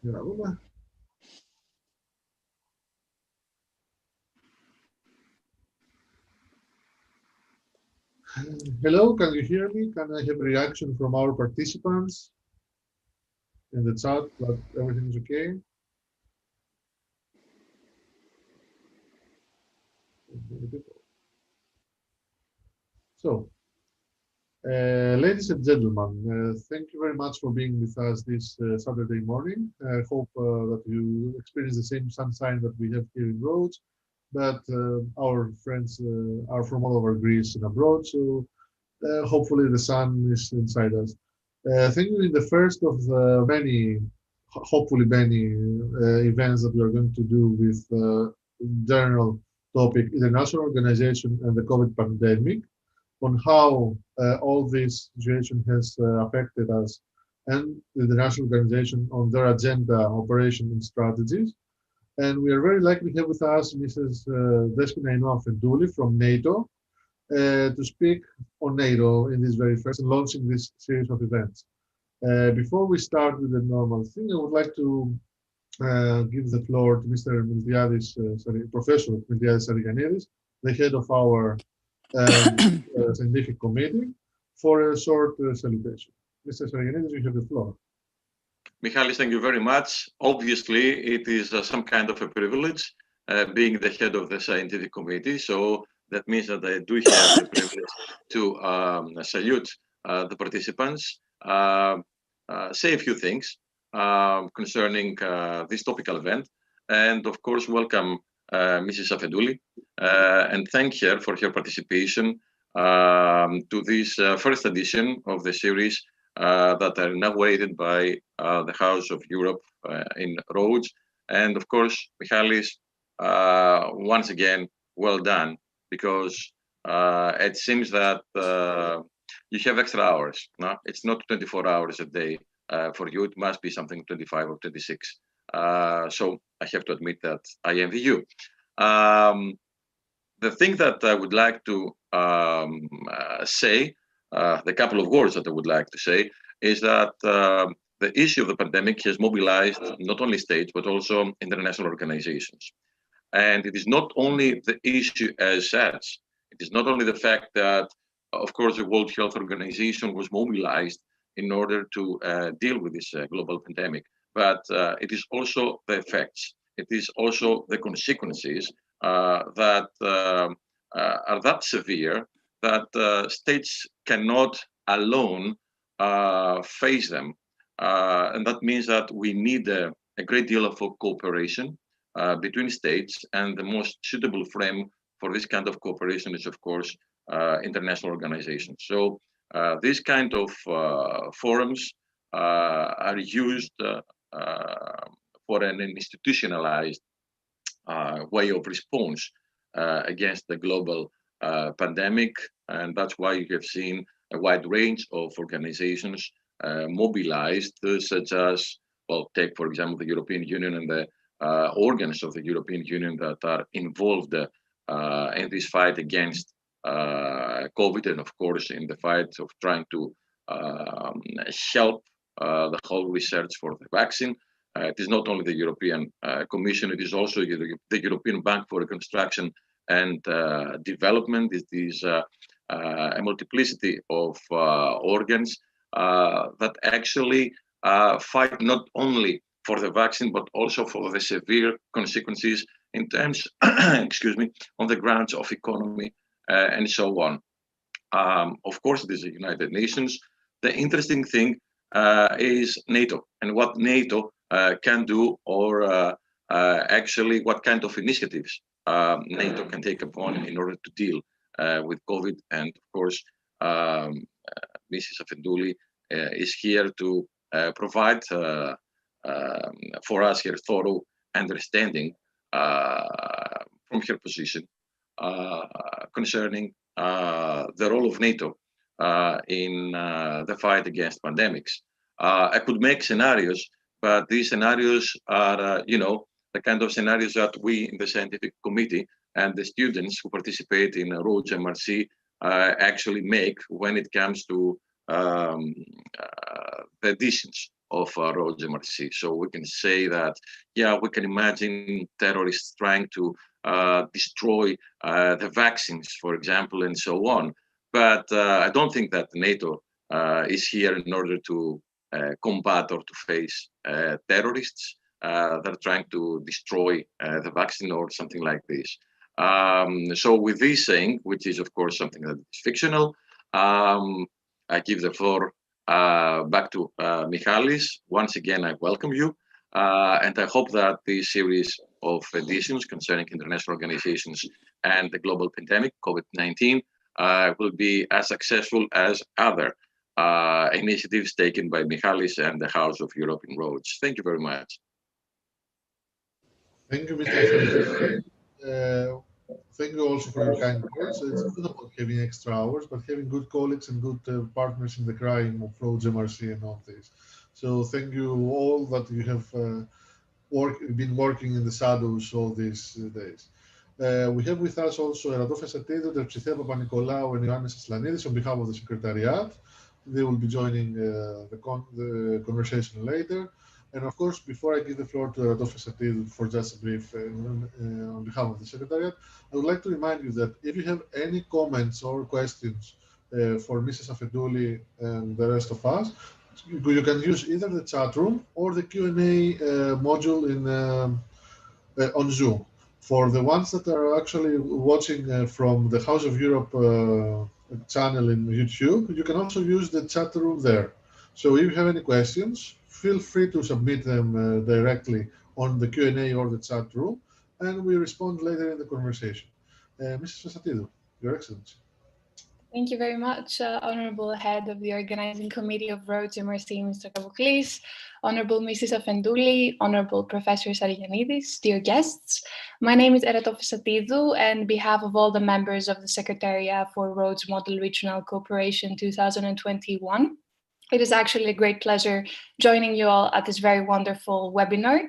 Yeah. Hello, can you hear me? Can I have a reaction from our participants in the chat that everything is okay? So, ladies and gentlemen, thank you very much for being with us this Saturday morning. I hope that you experience the same sunshine that we have here in Rhodes, but our friends are from all over Greece and abroad, so hopefully the sun is inside us. I think in the first of the many, hopefully many events that we are going to do with general topic international organization and the COVID pandemic, on how all this situation has affected us and the international organization on their agenda, operation, and strategies. And we are very likely to have with us Mrs. Despina Inoue from NATO to speak on NATO in this very first and launching this series of events. Before we start with the normal thing, I would like to give the floor to Mr. Professor Miltiadis Ariganidis, the head of our scientific committee, for a short salutation. Mr. Ariganidis, you have the floor. Michalis, thank you very much. Obviously, it is some kind of a privilege being the head of the scientific committee. So that means that I do have the privilege to salute the participants, say a few things concerning this topical event, and of course, welcome Mrs. Afendouli and thank her for her participation to this first edition of the series that are inaugurated by the House of Europe in Rhodes. And of course, Michalis, once again, well done, because it seems that you have extra hours. No? It's not 24 hours a day for you. It must be something 25 or 26. So I have to admit that I envy you. The thing that I would like to say, the couple of words that I would like to say, is that the issue of the pandemic has mobilized not only states, but also international organizations. And it is not only the issue as such, it is not only the fact that, of course, the World Health Organization was mobilized in order to deal with this global pandemic, but it is also the effects. It is also the consequences that are that severe that states cannot alone face them. And that means that we need a great deal of cooperation between states, and the most suitable frame for this kind of cooperation is, of course, international organizations. So these kind of forums are used for an institutionalized way of response against the global pandemic, and that's why you have seen a wide range of organizations mobilized, such as, well, take for example the European Union and the organs of the European Union that are involved in this fight against COVID, and of course in the fight of trying to help the whole research for the vaccine. It is not only the European Commission, it is also the European Bank for Reconstruction and Development. It is a multiplicity of organs that actually fight not only for the vaccine, but also for the severe consequences in terms, excuse me, on the grounds of economy and so on. Of course, it is the United Nations. The interesting thing is NATO and what NATO can do, or actually what kind of initiatives NATO can take upon in order to deal with COVID. And of course, Mrs. Afendouli is here to provide for us here thorough understanding from her position concerning the role of NATO in the fight against pandemics. I could make scenarios, but these scenarios are, the kind of scenarios that we in the scientific committee and the students who participate in Rhodes MRC actually make when it comes to the decisions of Rhodes MRC. So we can say that, yeah, we can imagine terrorists trying to destroy the vaccines, for example, and so on. But I don't think that NATO is here in order to combat or to face terrorists that are trying to destroy the vaccine or something like this. So with this saying, which is of course something that is fictional, I give the floor back to Michalis. Once again, I welcome you. And I hope that this series of editions concerning international organizations and the global pandemic, COVID-19, will be as successful as other initiatives taken by Michalis and the House of Europe in Rhodes. Thank you very much. Thank you, Mr. Afeduli. Thank you also for your kind words. It's not about having extra hours, but having good colleagues and good partners in the crime of Rhodes MRC and all this. So thank you all that you have been working in the shadows all these days. We have with us also Erató Fesatidou, Terpsithea Papanikolaou, and Ioannis Aslanidis on behalf of the Secretariat. They will be joining the conversation later. And of course, before I give the floor to Erató Fesatidou for just a brief on behalf of the Secretariat, I would like to remind you that if you have any comments or questions for Mrs. Afeduli and the rest of us, you can use either the chat room or the Q&A module on Zoom. For the ones that are actually watching from the House of Europe channel in YouTube, you can also use the chat room there. So if you have any questions, feel free to submit them directly on the Q&A or the chat room, and we respond later in the conversation. Mrs. Fesatidou, Your Excellency. Thank you very much, Honourable Head of the Organizing Committee of Rhodes MRC, Mr. Kavoukilis, Honourable Mrs. Afendouli, Honourable Professor Sarianidis, dear guests. My name is Erató Fesatidou, and on behalf of all the members of the Secretariat for Rhodes Model Regional Cooperation 2021, it is actually a great pleasure joining you all at this very wonderful webinar.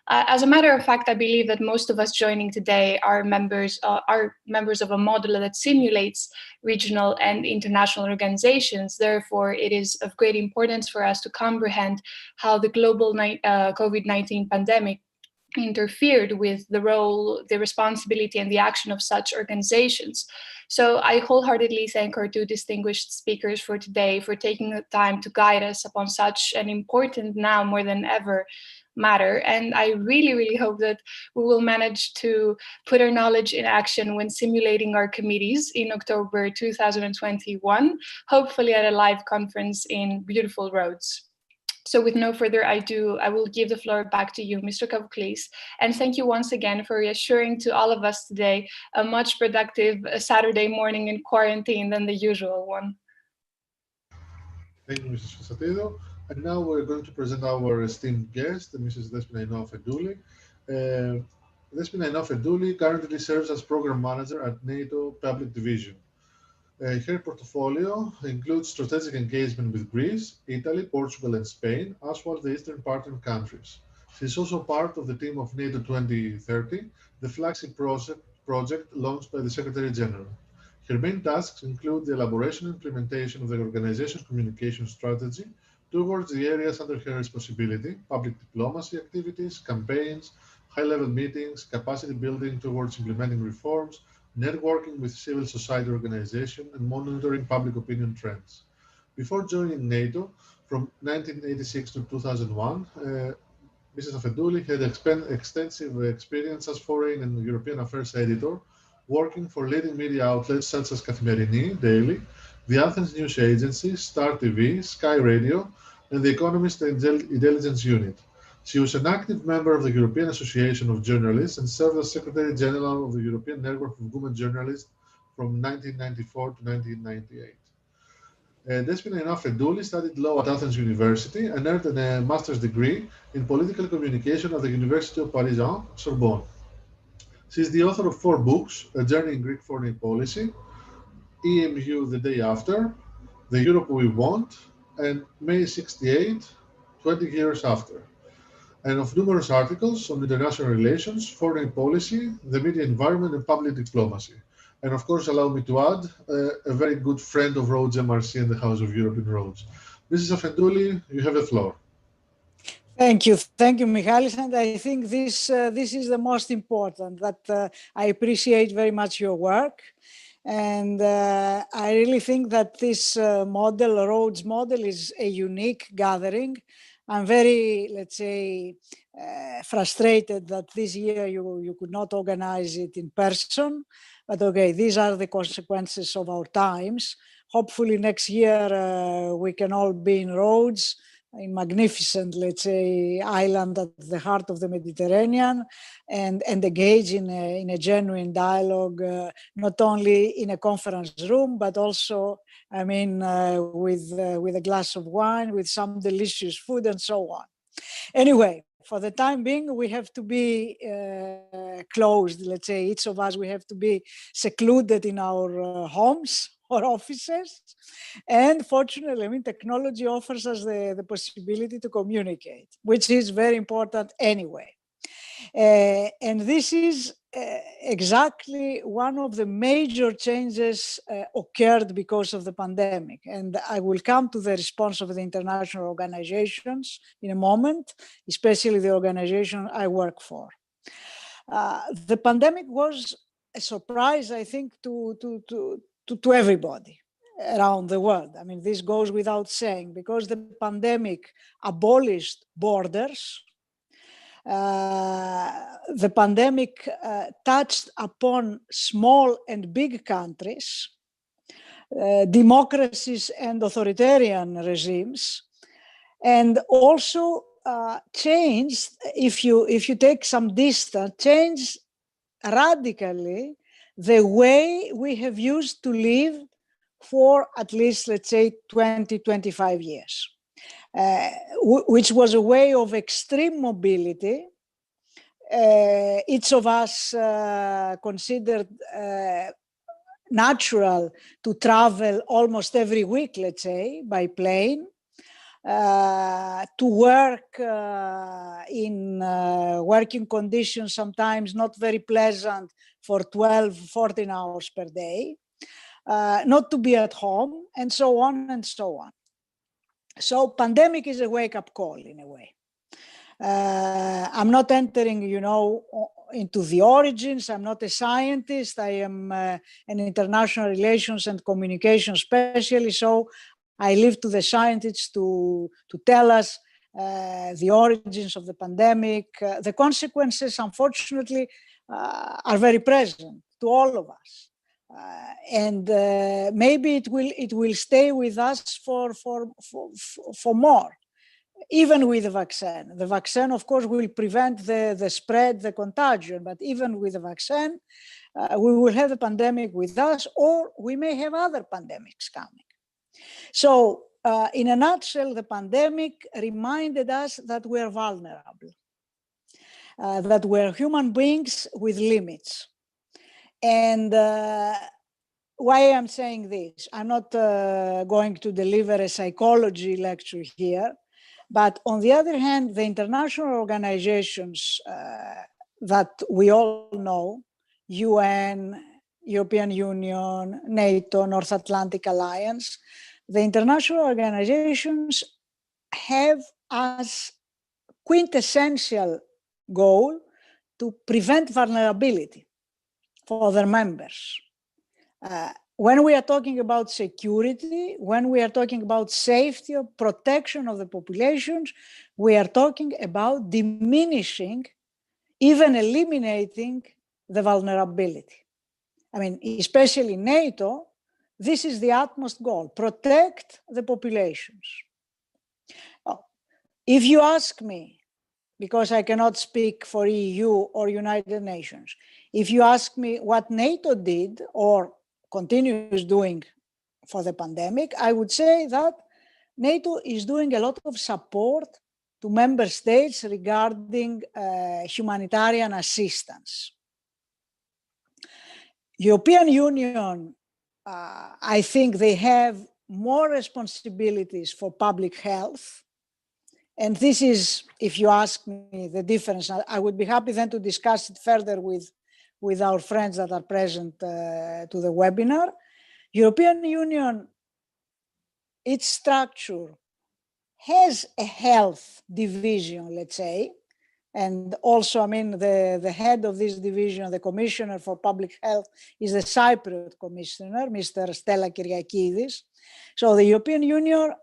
As a matter of fact, I believe that most of us joining today are members of a model that simulates regional and international organizations. Therefore, it is of great importance for us to comprehend how the global COVID-19 pandemic interfered with the role, the responsibility, and the action of such organizations. So I wholeheartedly thank our two distinguished speakers for today for taking the time to guide us upon such an important, now more than ever, matter. And I really, really hope that we will manage to put our knowledge in action when simulating our committees in October 2021, hopefully at a live conference in beautiful Rhodes. So with no further ado, I will give the floor back to you, Mr. Kavoukilis. And thank you once again for reassuring to all of us today a much productive Saturday morning in quarantine than the usual one. Thank you, Mrs. Fesatidou. And now we're going to present our esteemed guest, Mrs. Despina Afendouli. Despina Afendouli currently serves as Program Manager at NATO Public Division. Her portfolio includes strategic engagement with Greece, Italy, Portugal, and Spain, as well as the Eastern Partner countries. She is also part of the team of NATO 2030, the flagship project launched by the Secretary General. Her main tasks include the elaboration and implementation of the organization's communication strategy towards the areas under her responsibility: public diplomacy activities, campaigns, high-level meetings, capacity building towards implementing reforms, networking with civil society organizations, and monitoring public opinion trends. Before joining NATO, from 1986 to 2001, Mrs. Afendouli had extensive experience as foreign and European affairs editor, working for leading media outlets such as Kathimerini, Daily, the Athens News Agency, Star TV, Sky Radio, and the Economist Intelligence Unit. She was an active member of the European Association of Journalists and served as Secretary General of the European Network of Women Journalists from 1994 to 1998. Despina Afendouli studied law at Athens University and earned a master's degree in political communication at the University of Paris, Sorbonne. She is the author of 4 books: A Journey in Greek Foreign Policy, EMU the Day After, The Europe We Want, and May 68, 20 Years After, and of numerous articles on international relations, foreign policy, the media environment, and public diplomacy. And of course, allow me to add, a very good friend of Rhodes MRC and the House of Europe in Rhodes. Mrs. Afendouli, you have the floor. Thank you, Michalis. And I think this is the most important, that I appreciate very much your work. And I really think that this model, Rhodes model, is a unique gathering. I'm very, let's say, frustrated that this year you could not organize it in person. But okay, these are the consequences of our times. Hopefully next year we can all be in Rhodes, a magnificent, let's say, island at the heart of the Mediterranean, and engage in a genuine dialogue, not only in a conference room, but also, I mean, with a glass of wine, with some delicious food and so on. Anyway, for the time being, we have to be closed, let's say, each of us, we have to be secluded in our homes or offices. And fortunately, I mean, technology offers us the possibility to communicate, which is very important anyway. And this is exactly one of the major changes occurred because of the pandemic. And I will come to the response of the international organizations in a moment, especially the organization I work for. The pandemic was a surprise, I think, to everybody around the world. I mean, this goes without saying, because the pandemic abolished borders. The pandemic touched upon small and big countries, democracies and authoritarian regimes, and also changed, if you take some distance, changed radically the way we have used to live for at least, let's say, 20, 25 years. Which was a way of extreme mobility. Each of us considered natural to travel almost every week, let's say, by plane, to work in working conditions sometimes not very pleasant for 12, 14 hours per day, not to be at home, and so on and so on. So pandemic is a wake-up call in a way. I'm not entering, into the origins. I'm not a scientist. I am an international relations and communication specialist. So I leave to the scientists to tell us the origins of the pandemic. The consequences, unfortunately, are very present to all of us. And maybe it will stay with us for more, even with the vaccine. The vaccine, of course, will prevent the spread, the contagion, but even with the vaccine, we will have a pandemic with us, or we may have other pandemics coming. So in a nutshell, the pandemic reminded us that we're vulnerable, that we're human beings with limits. And why I'm saying this, I'm not going to deliver a psychology lecture here, but on the other hand, the international organizations that we all know, UN, European Union, NATO, North Atlantic Alliance, the international organizations have as quintessential goal to prevent vulnerability for their members. When we are talking about security, when we are talking about safety or protection of the populations, we are talking about diminishing, even eliminating the vulnerability. I mean, especially NATO, this is the utmost goal, protect the populations. Now, if you ask me, because I cannot speak for EU or United Nations, if you ask me what NATO did or continues doing for the pandemic, I would say that NATO is doing a lot of support to member states regarding humanitarian assistance. European Union, I think they have more responsibilities for public health. And this is, if you ask me, the difference. I would be happy then to discuss it further with our friends that are present to the webinar. European Union, its structure has a health division, let's say, and also, I mean, the head of this division, the Commissioner for Public Health, is the Cypriot Commissioner, Mr. Stella Kyriakidis. So the European Union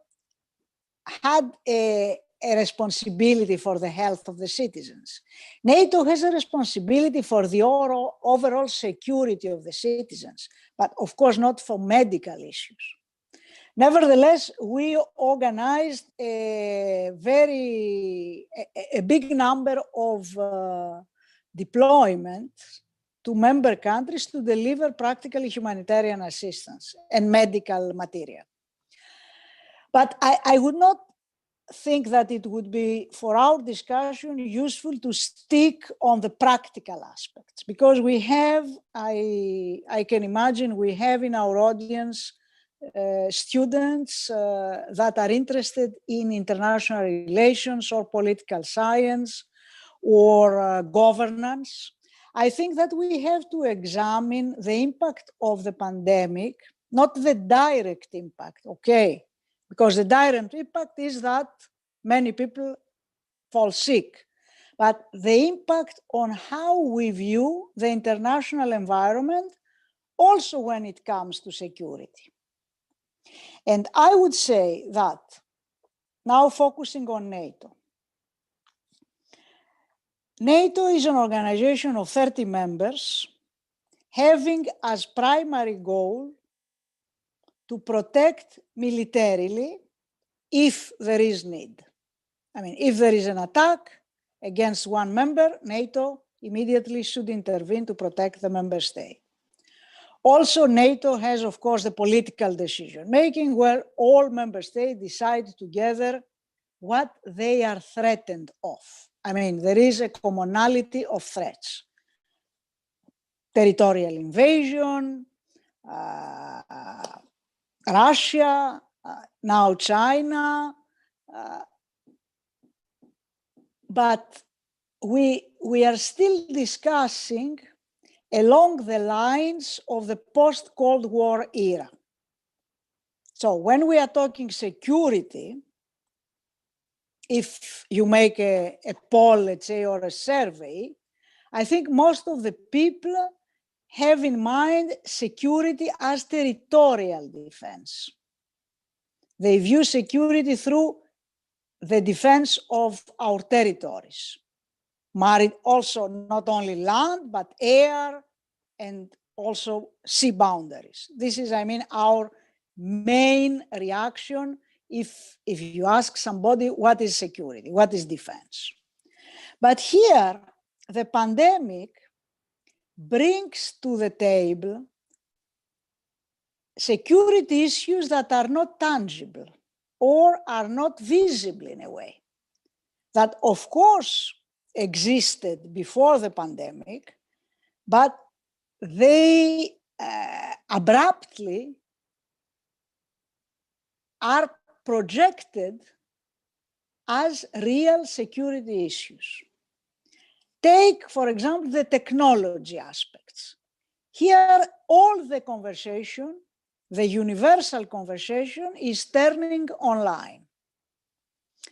had a responsibility for the health of the citizens. NATO has a responsibility for the overall security of the citizens, but of course not for medical issues. Nevertheless, we organized a big number of deployments to member countries to deliver practically humanitarian assistance and medical material. But I would not think that it would be, for our discussion, useful to stick on the practical aspects, because we have, I can imagine, we have in our audience students that are interested in international relations or political science or governance. I think that we have to examine the impact of the pandemic, not the direct impact, okay? Because the direct impact is that many people fall sick. But the impact on how we view the international environment, also when it comes to security. And I would say that, now focusing on NATO. NATO is an organization of 30 members, having as primary goal to protect militarily if there is need. I mean, if there is an attack against one member, NATO immediately should intervene to protect the member state. Also, NATO has, of course, the political decision making, where all member states decide together what they are threatened of. I mean, there is a commonality of threats. Territorial invasion, Russia, now China, but we are still discussing along the lines of the post-Cold War era. So when we are talking security, if you make a poll, let's say, or a survey, I think most of the people have in mind security as territorial defense. They view security through the defense of our territories, married also not only land, but air and also sea boundaries. This is, I mean, our main reaction if you ask somebody what is security, what is defense. But here, the pandemic brings to the table security issues that are not tangible or are not visible in a way, that of course existed before the pandemic, but they abruptly are projected as real security issues. Take, for example, the technology aspects. Here, all the conversation, the universal conversation, is turning online.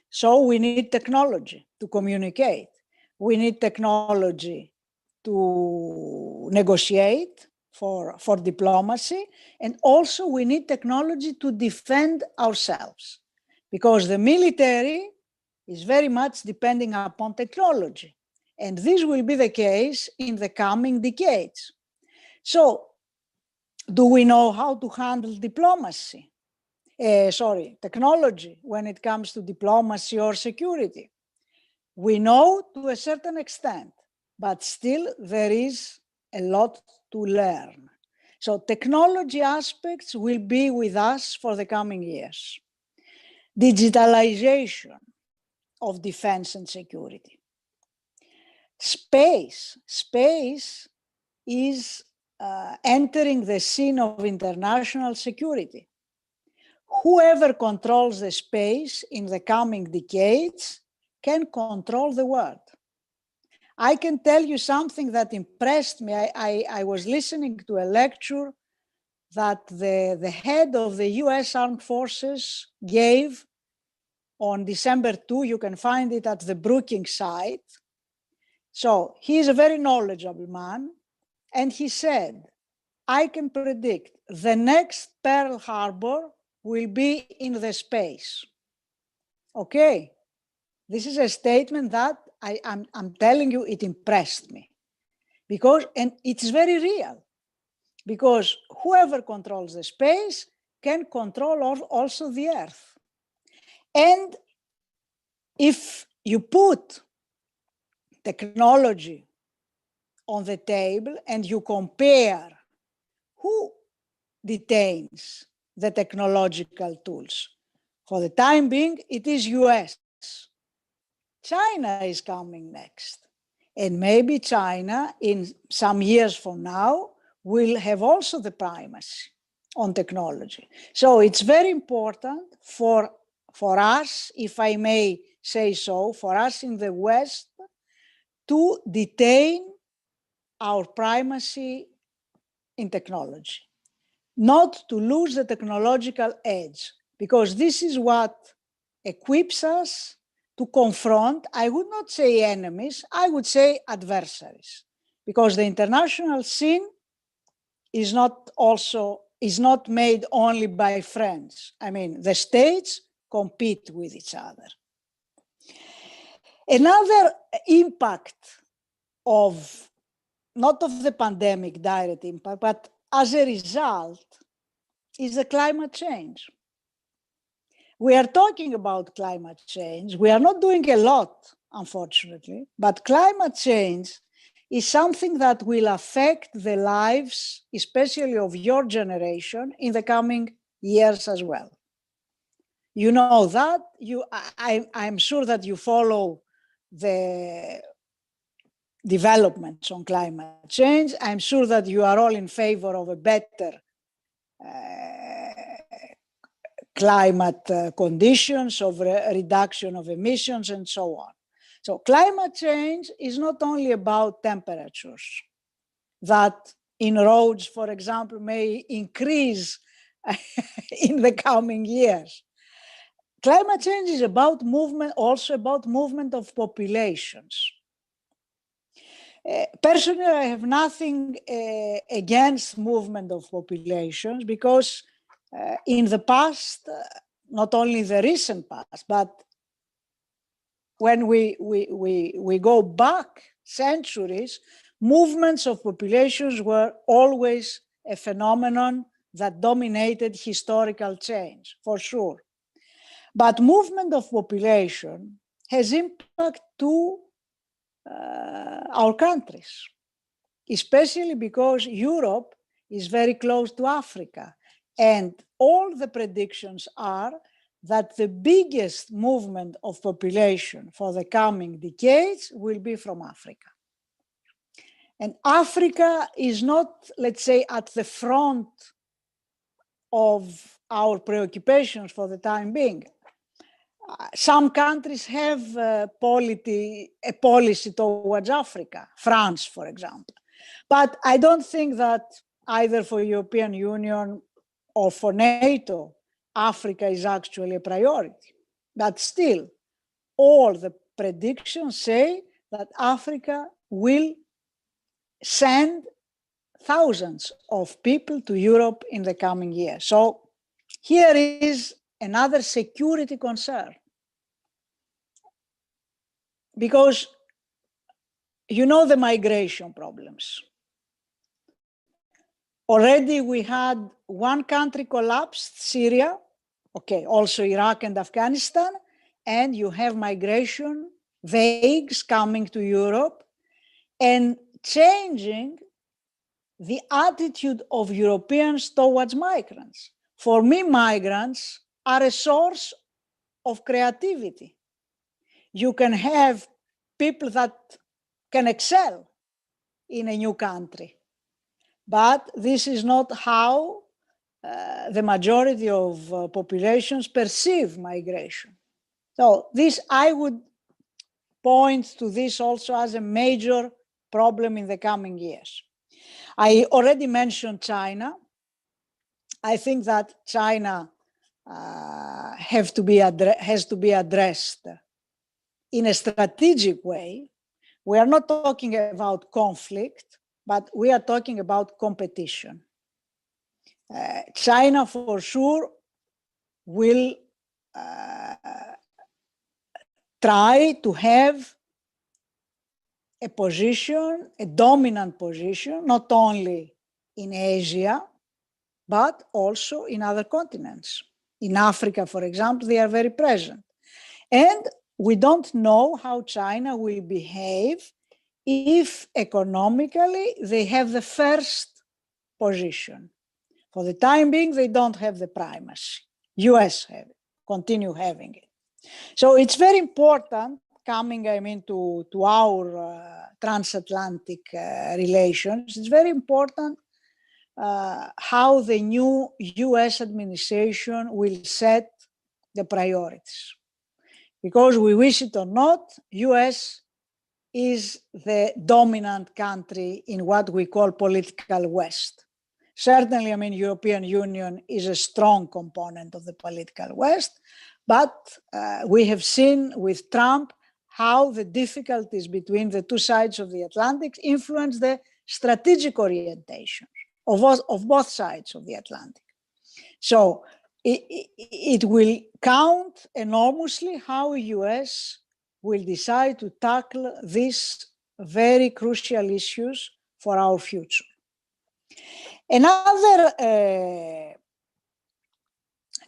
So we need technology to communicate. We need technology to negotiate for diplomacy. And also we need technology to defend ourselves, because the military is very much depending upon technology. And this will be the case in the coming decades. So, do we know how to handle diplomacy? Technology when it comes to diplomacy or security? We know to a certain extent, but still there is a lot to learn. So technology aspects will be with us for the coming years. Digitalization of defense and security. Space is entering the scene of international security. Whoever controls the space in the coming decades can control the world. I can tell you something that impressed me. I was listening to a lecture that the head of the US Armed Forces gave on December 2. You can find it at the Brookings site. So he is a very knowledgeable man. And he said, I can predict the next Pearl Harbor will be in the space. Okay. This is a statement that I'm telling you, it impressed me. Because, and it's very real. Because whoever controls the space can control also the Earth. And if you put technology on the table and you compare who detains the technological tools, for the time being, it is US. China is coming next. And maybe China, in some years from now, will have also the primacy on technology. So it's very important for us, if I may say so, for us in the West, to detain our primacy in technology, not to lose the technological edge, because this is what equips us to confront, I would not say enemies, I would say adversaries, because the international scene is not made only by friends. I mean, the states compete with each other. Another impact of, not of the pandemic direct impact, but as a result, is the climate change. We are talking about climate change. We are not doing a lot, unfortunately, but climate change is something that will affect the lives, especially of your generation, in the coming years as well. You know that, I'm sure that you follow the developments on climate change. I'm sure that you are all in favor of a better climate conditions, of reduction of emissions and so on. So climate change is not only about temperatures that in roads, for example, may increase in the coming years. Climate change is about movement, also about movement of populations. Personally, I have nothing against movement of populations, because in the past, not only the recent past, but when we go back centuries, movements of populations were always a phenomenon that dominated historical change, for sure. But movement of population has impact to our countries, especially because Europe is very close to Africa. And all the predictions are that the biggest movement of population for the coming decades will be from Africa. And Africa is not, let's say, at the front of our preoccupations for the time being. Some countries have a policy towards Africa, France, for example. But I don't think that either for European Union or for NATO, Africa is actually a priority. But still, all the predictions say that Africa will send thousands of people to Europe in the coming years. So here is another security concern. Because you know the migration problems. Already we had one country collapsed, Syria, okay, also Iraq and Afghanistan, and you have migration waves coming to Europe and changing the attitude of Europeans towards migrants. For me, migrants are a source of creativity. You can have people that can excel in a new country. But this is not how the majority of populations perceive migration. So this, I would point to this also as a major problem in the coming years. I already mentioned China. I think that China has to be addressed in a strategic way. We are not talking about conflict, but we are talking about competition. China for sure will try to have a position, a dominant position, not only in Asia, but also in other continents. In Africa, for example, they are very present. And we don't know how China will behave if economically they have the first position. For the time being, they don't have the primacy. US have it, continue having it. So it's very important, coming, to our transatlantic relations, it's very important how the new US administration will set the priorities. Because we wish it or not, US is the dominant country in what we call political West. Certainly, European Union is a strong component of the political West, but we have seen with Trump how the difficulties between the two sides of the Atlantic influence the strategic orientation of both sides of the Atlantic. So it will count enormously how US will decide to tackle these very crucial issues for our future. Another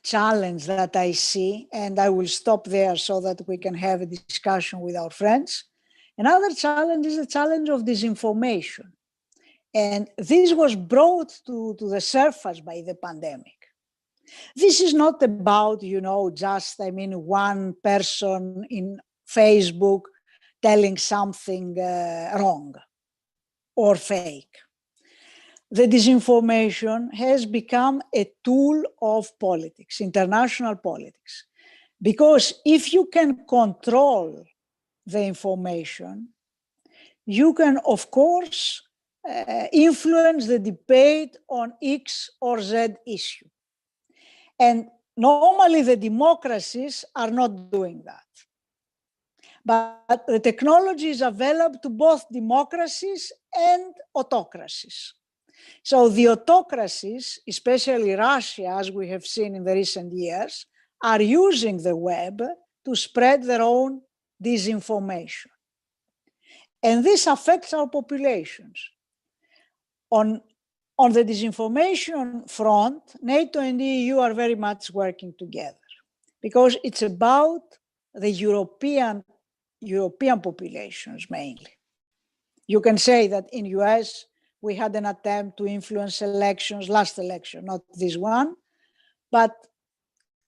challenge that I see, and I will stop there so that we can have a discussion with our friends. Another challenge is the challenge of disinformation. And this was brought to the surface by the pandemic. This is not about, just, one person in Facebook telling something wrong or fake. The disinformation has become a tool of politics, international politics. Because if you can control the information, you can, of course, influence the debate on X or Z issue. And normally the democracies are not doing that. But the technology is available to both democracies and autocracies. So the autocracies, especially Russia, as we have seen in the recent years, are using the web to spread their own disinformation. And this affects our populations. On the disinformation front, NATO and the EU are very much working together because it's about the European populations mainly. You can say that in US, we had an attempt to influence elections, last election, not this one. But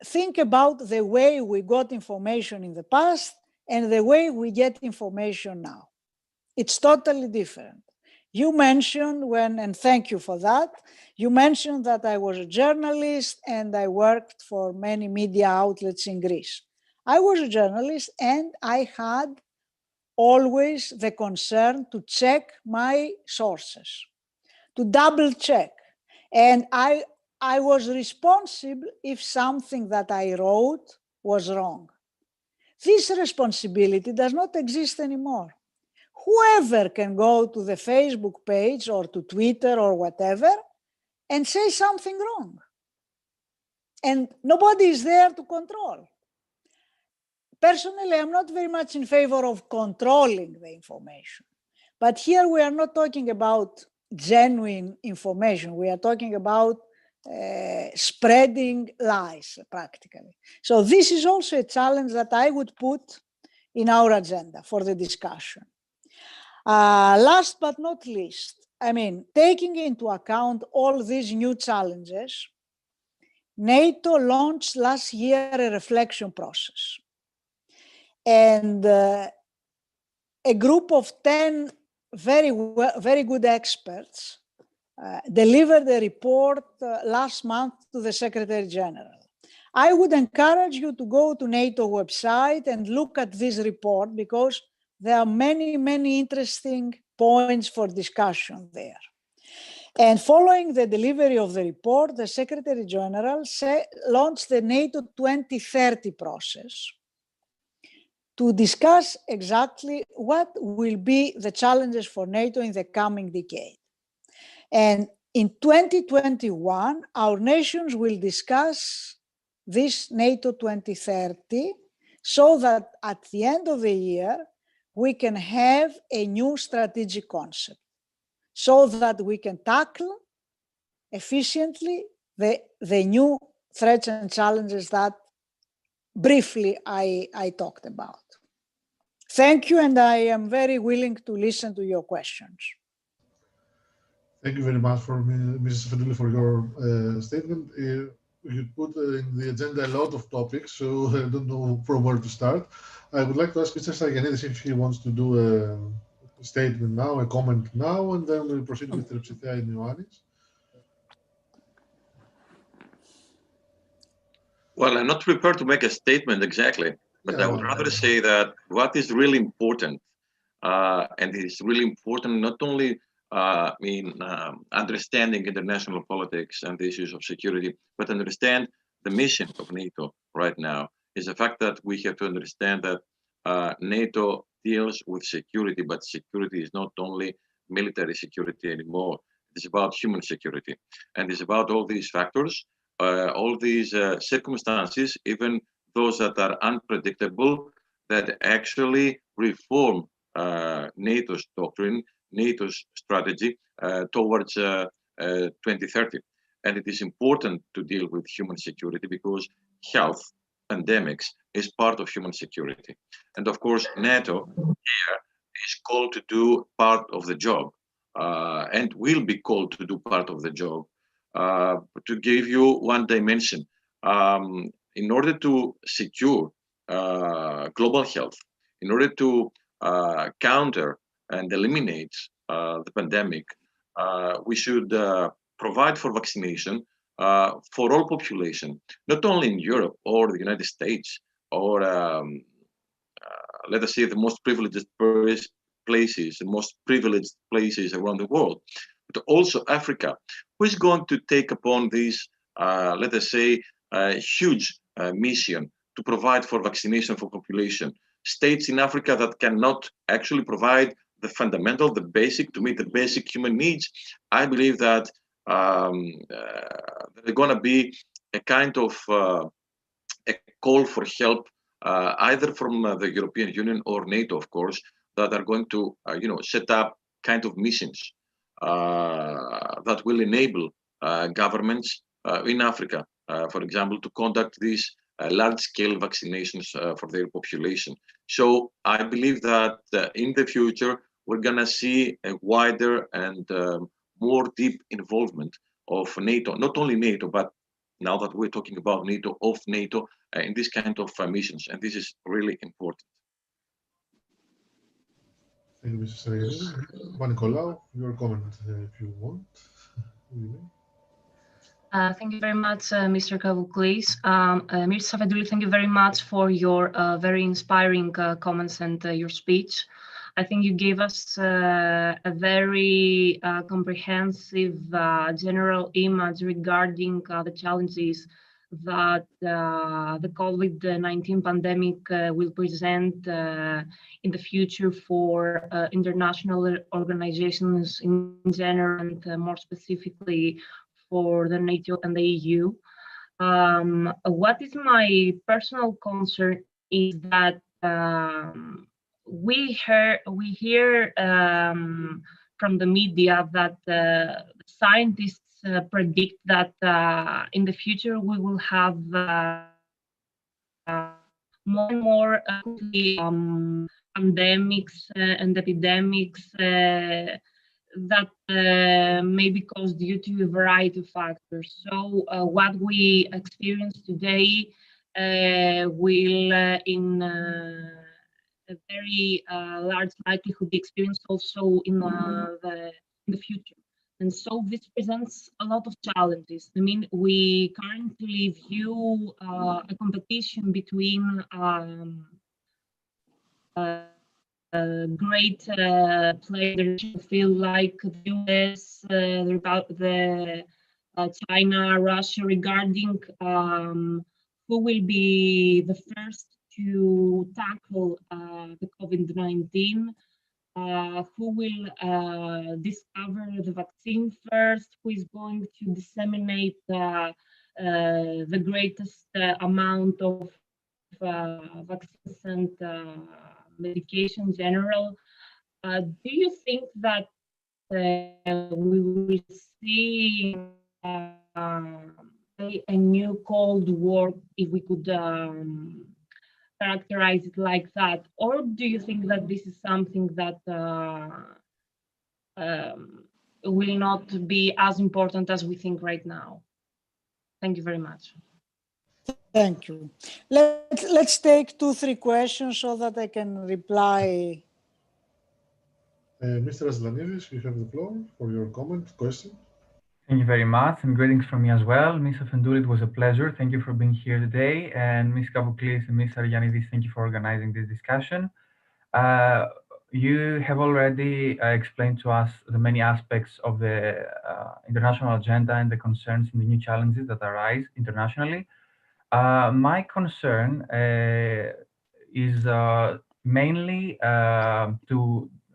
think about the way we got information in the past and the way we get information now. It's totally different. You mentioned and thank you for that, you mentioned that I was a journalist and I worked for many media outlets in Greece. I was a journalist and I had always the concern to check my sources, to double check. And I was responsible if something that I wrote was wrong. This responsibility does not exist anymore. Whoever can go to the Facebook page or to Twitter or whatever and say something wrong. And nobody is there to control. Personally, I'm not very much in favor of controlling the information. But here we are not talking about genuine information. We are talking about spreading lies, practically. So this is also a challenge that I would put in our agenda for the discussion. Last but not least, taking into account all these new challenges, NATO launched last year a reflection process. And a group of 10 very good experts delivered a report last month to the Secretary General. I would encourage you to go to NATO website and look at this report because there are many, many interesting points for discussion there. And following the delivery of the report, the Secretary General launched the NATO 2030 process to discuss exactly what will be the challenges for NATO in the coming decade. And in 2021, our nations will discuss this NATO 2030 so that at the end of the year, we can have a new strategic concept so that we can tackle efficiently the new threats and challenges that briefly I talked about. Thank you, and I am very willing to listen to your questions. Thank you very much for Mrs. Feduli for your statement. You put in the agenda a lot of topics, so I don't know from where to start. I would like to ask Mr. Sargianidis if he wants to do a statement now, a comment now, and then we'll proceed with Trepsithea and Ioannis. Well, I'm not prepared to make a statement exactly, but I would rather say that what is really important, and it's really important not only in understanding international politics and the issues of security, but understand the mission of NATO right now, is the fact that we have to understand that NATO deals with security, but security is not only military security anymore. It's about human security, and it's about all these factors, all these circumstances, even those that are unpredictable, that actually reform NATO's doctrine, NATO's strategy towards 2030. And it is important to deal with human security because health, pandemics, is part of human security. And of course, NATO here is called to do part of the job and will be called to do part of the job. To give you one dimension, in order to secure global health, in order to counter and eliminate the pandemic, we should provide for vaccination for all population, not only in Europe or the United States or let us say the most privileged places, the most privileged places around the world, but also Africa, who is going to take upon this, let us say, huge mission to provide for vaccination for population. States in Africa that cannot actually provide the fundamental, the basic, to meet the basic human needs. I believe that there's going to be a kind of a call for help, either from the European Union or NATO, of course, that are going to, set up kind of missions that will enable governments in Africa, for example, to conduct these large-scale vaccinations for their population. So I believe that in the future, we're going to see a wider and more deep involvement of NATO, not only NATO, but now that we're talking about NATO, of NATO in this kind of missions. And this is really important. Thank you, Mr. Sargianidis. Nicolau, your comment if you want. Thank you very much, Mr. Kavuklis. Mr. Safedouli, thank you very much for your very inspiring comments and your speech. I think you gave us a very comprehensive general image regarding the challenges that the COVID-19 pandemic will present in the future for international organizations in general, and more specifically for the NATO and the EU. What is my personal concern is that we hear from the media that scientists predict that in the future we will have more and more pandemics and epidemics that may be caused due to a variety of factors. So what we experience today will in a very large likelihood be experienced also in the future. And so this presents a lot of challenges. I mean, we currently view a competition between great player in the field like the US, the China, Russia, regarding who will be the first to tackle the COVID-19, who will discover the vaccine first, who is going to disseminate the greatest amount of vaccines and medication in general. Do you think that we will see a new Cold War, if we could characterize it like that? Or do you think that this is something that will not be as important as we think right now? Thank you very much. Thank you. Let's take 2-3 questions so that I can reply. Mr. Aslanidis, you have the floor for your comment, question. Thank you very much, and greetings from me as well. Ms. Afendouli, it was a pleasure. Thank you for being here today. And Ms. Kavuklis and Ms. Arianidis, thank you for organizing this discussion. You have already explained to us the many aspects of the international agenda and the concerns and the new challenges that arise internationally. My concern is mainly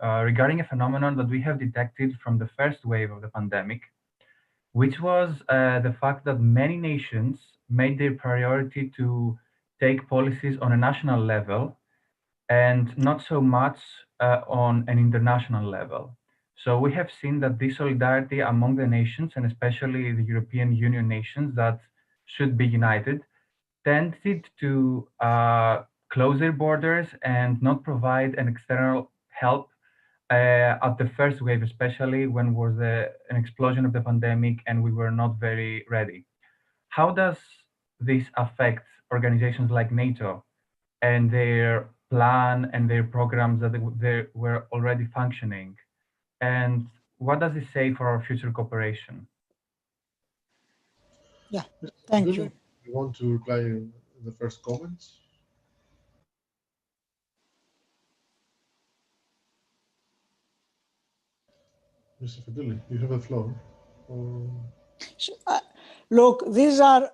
regarding a phenomenon that we have detected from the first wave of the pandemic, which was the fact that many nations made their priority to take policies on a national level and not so much on an international level. So we have seen that this solidarity among the nations, and especially the European Union nations that should be united, tended to close their borders and not provide an external help at the first wave, especially when was an explosion of the pandemic and we were not very ready. How does this affect organizations like NATO and their plan and their programs that they were already functioning? And what does it say for our future cooperation? Yeah, thank you. You want to reply in the first comments? Mr. Feduli, you have the floor. Look, these are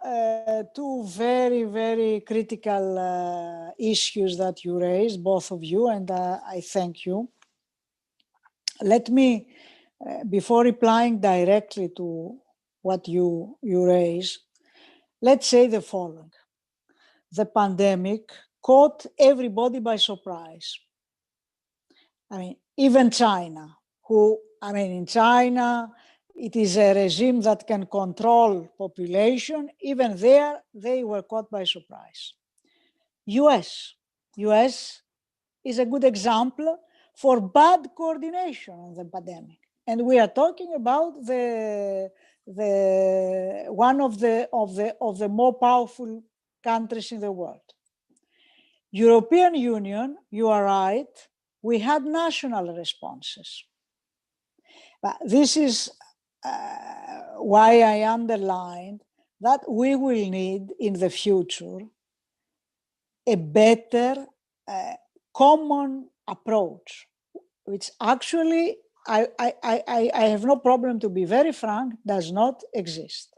two very, very critical issues that you raised, both of you, and I thank you. Let me, before replying directly to what you raise, let's say the following. The pandemic caught everybody by surprise. I mean, even China, in China, it is a regime that can control population. Even there, they were caught by surprise. US is a good example for bad coordination on the pandemic. And we are talking about one of the more powerful countries in the world. European Union, you are right, we had national responses. But this is why I underlined that we will need in the future a better common approach, which actually, I have no problem to be very frank, does not exist.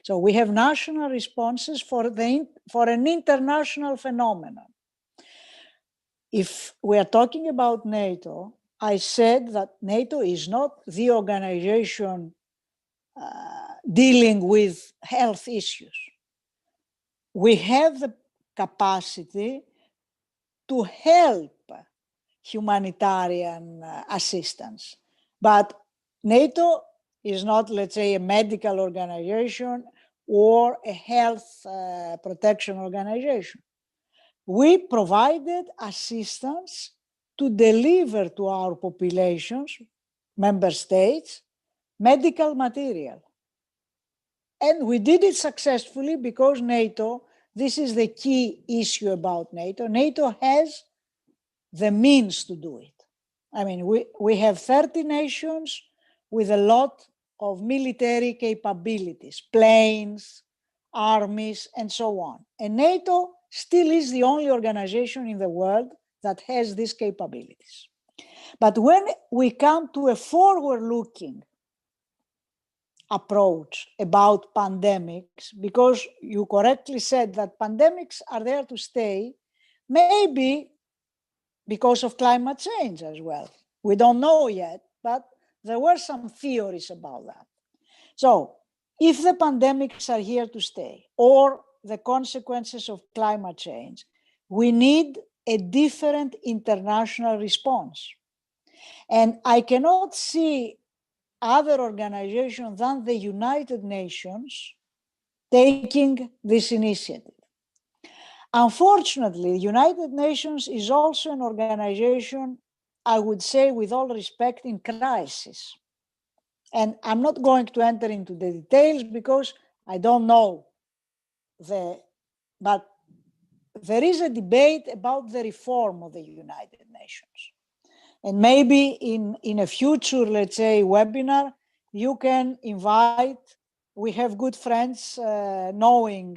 So we have national responses for an international phenomenon. If we are talking about NATO, I said that NATO is not the organization dealing with health issues. We have the capacity to help humanitarian assistance, but NATO is not, let's say, a medical organization or a health protection organization. We provided assistance to deliver to our populations, member states, medical material. And we did it successfully because NATO, this is the key issue about NATO. NATO has the means to do it. I mean, we have 30 nations with a lot of military capabilities, planes, armies, and so on. And NATO still is the only organization in the world that has these capabilities. But when we come to a forward-looking approach about pandemics, because you correctly said that pandemics are there to stay, maybe because of climate change as well. We don't know yet, but there were some theories about that. So if the pandemics are here to stay, or the consequences of climate change, we need a different international response. And I cannot see other organizations than the United Nations taking this initiative. Unfortunately, the United Nations is also an organization, I would say with all respect, in crisis. And I'm not going to enter into the details because I don't know but there is a debate about the reform of the United Nations. And maybe in a future, let's say, webinar, you can invite, we have good friends knowing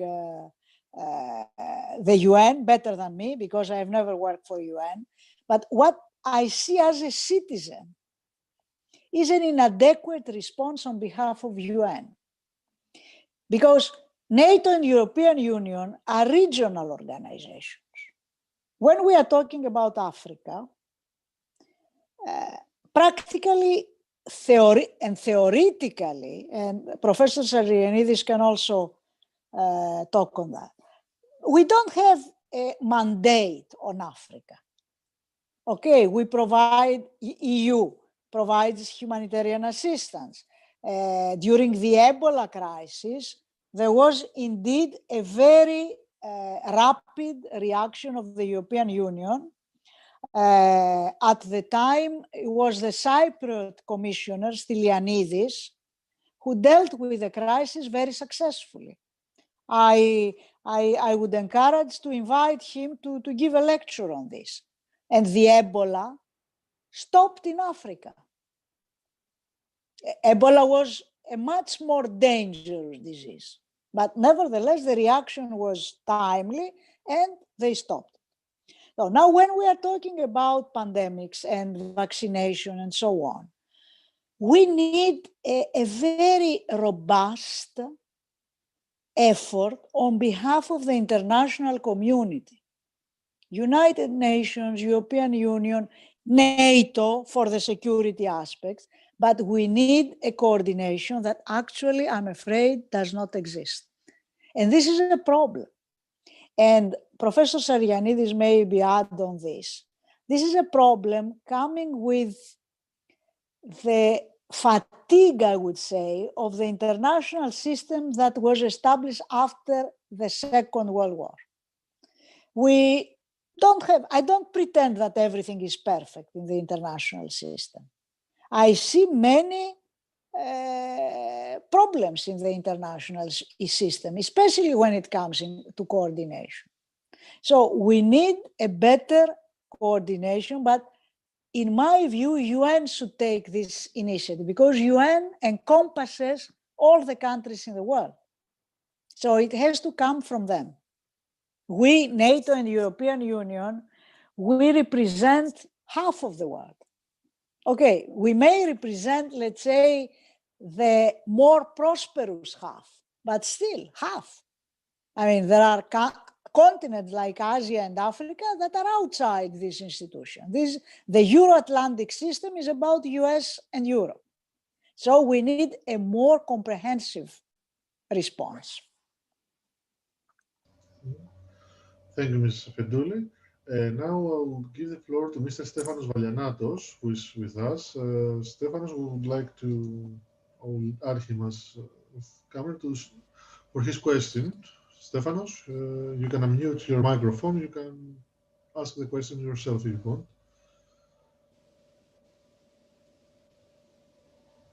the UN better than me because I have never worked for UN. But what I see as a citizen is an inadequate response on behalf of UN. Because NATO and European Union are regional organizations. When we are talking about Africa, practically, theoretically, and Professor Sargianidis can also talk on that, we don't have a mandate on Africa. Okay, we provide, EU provides humanitarian assistance. During the Ebola crisis, there was indeed a very rapid reaction of the European Union. At the time, it was the Cypriot Commissioner, Stylianidis, who dealt with the crisis very successfully. I would encourage to invite him to give a lecture on this. And the Ebola stopped in Africa. Ebola was a much more dangerous disease, but nevertheless, the reaction was timely and they stopped. So now when we are talking about pandemics and vaccination and so on, we need a very robust effort on behalf of the international community. United Nations, European Union, NATO for the security aspects, but we need a coordination that actually, I'm afraid, does not exist. And this is a problem. And Professor Sargianidis maybe add on this. This is a problem coming with the fatigue, I would say, of the international system that was established after the Second World War. I don't pretend that everything is perfect in the international system. I see many problems in the international system, especially when it comes to coordination. So we need a better coordination, but in my view, UN should take this initiative because UN encompasses all the countries in the world. So it has to come from them. We, NATO and European Union, we represent half of the world. Okay, we may represent, let's say, the more prosperous half, but still half. I mean, there are continents like Asia and Africa that are outside this institution. The Euro-Atlantic system is about US and Europe. So we need a more comprehensive response. Thank you, Ms. Safendouli. Now I will give the floor to Mr. Stefanos Valianatos, who is with us. Stefanos, we would like to add him as camera for his question. Stefanos, you can unmute your microphone. You can ask the question yourself if you want.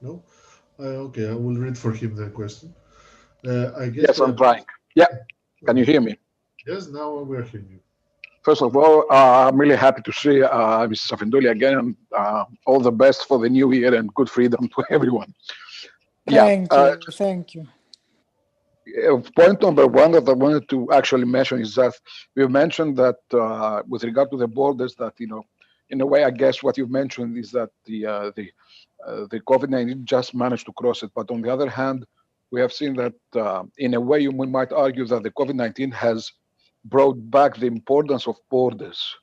No? Okay, I will read for him the question. I guess yes, I'm trying. Yeah, can you hear me? Yes, now we're hearing you. First of all, I'm really happy to see Mrs. Safendouli again. All the best for the new year and good freedom to everyone. Thank you. Thank you. Point number one that I wanted to actually mention is that you mentioned that with regard to the borders, that in a way, I guess what you've mentioned is that the COVID-19 just managed to cross it. But on the other hand, we have seen that in a way, we might argue that the COVID-19 has brought back the importance of borders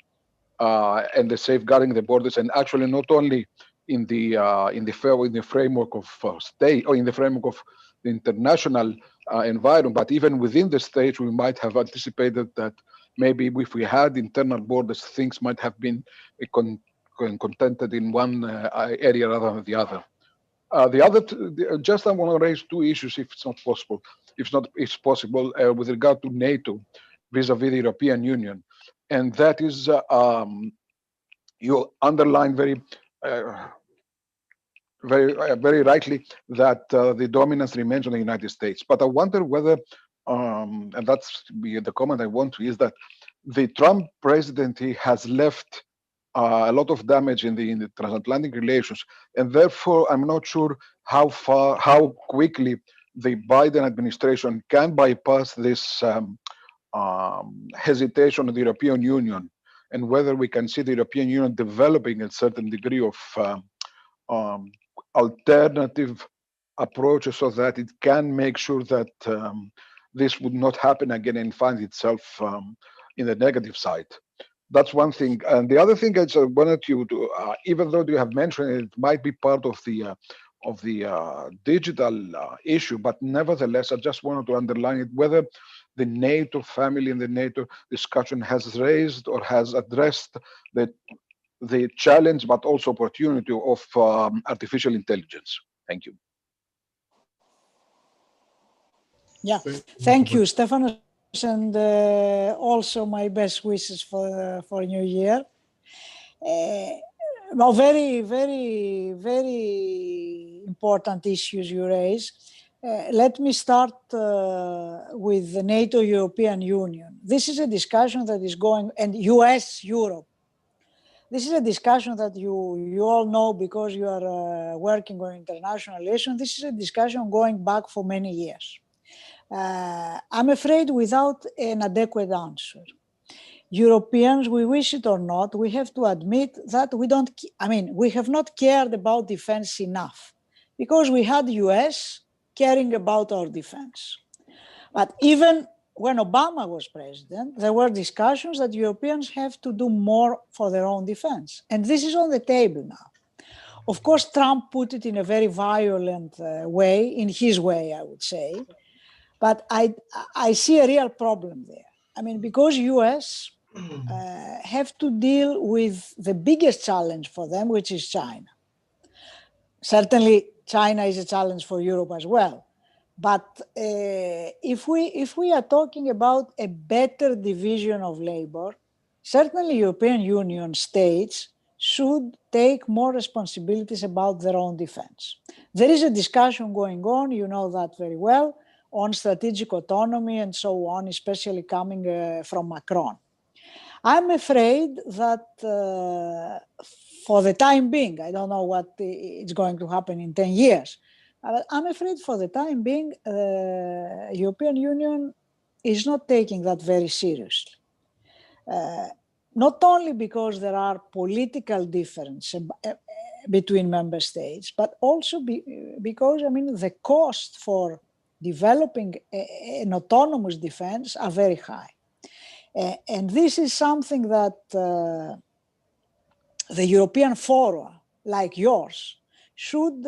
and the safeguarding the borders, and actually not only in the framework of state or in the framework of the international environment, but even within the states, we might have anticipated that maybe if we had internal borders, things might have been contented in one area rather than the other. Just I want to raise two issues, if it's not possible. If not, it's possible with regard to NATO vis-a-vis the European Union, and that is you underline very rightly that the dominance remains on the United States. But I wonder whether, and that's the comment I want to, is that the Trump presidency has left a lot of damage in the transatlantic relations, and therefore I'm not sure how quickly the Biden administration can bypass this hesitation of the European Union, and whether we can see the European Union developing a certain degree of alternative approaches so that it can make sure that this would not happen again and find itself in the negative side. That's one thing. And the other thing I just wanted you to, even though you have mentioned it might be part of the digital issue, but nevertheless, I just wanted to underline it, whether the NATO family and the NATO discussion has raised or has addressed the challenge, but also opportunity of artificial intelligence. Thank you. Yeah, thank you, Stefanos, and also my best wishes for New Year. Well, very, very, very important issues you raise. Let me start with the NATO European Union. This is a discussion that is going, and US, Europe. This is a discussion that you all know because you are working on international relations. This is a discussion going back for many years. I'm afraid without an adequate answer. Europeans, we wish it or not, we have to admit that we have not cared about defense enough because we had US caring about our defense. But even when Obama was president, there were discussions that Europeans have to do more for their own defense. And this is on the table now. Of course, Trump put it in a very violent way, in his way, I would say. But I see a real problem there. I mean, because US have to deal with the biggest challenge for them, which is China. Certainly, China is a challenge for Europe as well. But if we are talking about a better division of labor, certainly European Union states should take more responsibilities about their own defense. There is a discussion going on, you know that very well, on strategic autonomy and so on, especially coming from Macron. I'm afraid that for the time being, I don't know what is going to happen in 10 years, I'm afraid for the time being, the European Union is not taking that very seriously. Not only because there are political differences between member states, but also because, the cost for developing an autonomous defense are very high. And this is something that the European fora, like yours, should